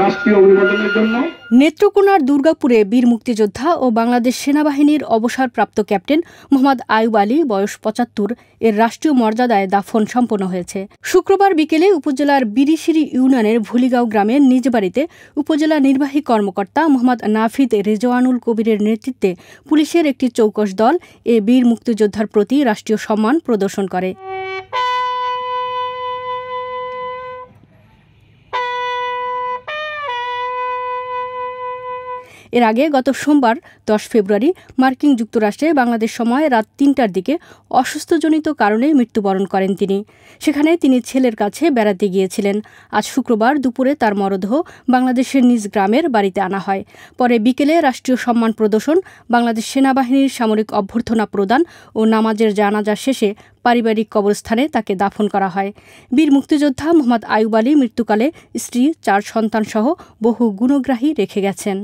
রাষ্ট্রীয় অভিবাদনের জন্য। নেত্রকোনার দুর্গাপুরে বীর মুক্তিযোদ্ধা ও বাংলাদেশ সেনাবাহিনীর অবসরপ্রাপ্ত ক্যাপ্টেন মোহাম্মদ আয়ুব আলী বয়স ৭৫ এর রাষ্ট্রীয় মর্যাদায় দাফন সম্পন্ন হয়েছে। শুক্রবার বিকেলে উপজেলার বিরিশিরি ইউনিয়নের ভুলিগাঁও গ্রামের নিজ বাড়িতে উপজেলা নির্বাহী কর্মকর্তা মোহাম্মদ নাফিদ রেজওয়ানুল কবিরের নেতৃত্বে পুলিশের একটি চৌকস দল এ বীর মুক্তিযোদ্ধার প্রতি রাষ্ট্রীয় সম্মান প্রদর্শন করে। এর আগে গত সোমবার ১০ ফেব্রুয়ারি মার্কিন যুক্তরাষ্ট্রে বাংলাদেশ সময় রাত ৩টার দিকে অসুস্থজনিত কারণে মৃত্যুবরণ করেন তিনি। সেখানে তিনি ছেলের কাছে বেড়াতে গিয়েছিলেন। আজ শুক্রবার দুপুরে তার মরদেহ বাংলাদেশের নিজ গ্রামের বাড়িতে আনা হয়। পরে বিকেলে রাষ্ট্রীয় সম্মান প্রদর্শন, বাংলাদেশ সেনাবাহিনীর সামরিক অভ্যর্থনা প্রদান ও নামাজের জানাজা শেষে পারিবারিক কবরস্থানে তাকে দাফন করা হয়। বীর মুক্তিযোদ্ধা মোহাম্মদ আয়ুব আলী মৃত্যুকালে স্ত্রী, ৪ সন্তানসহ বহু গুণগ্রাহী রেখে গেছেন।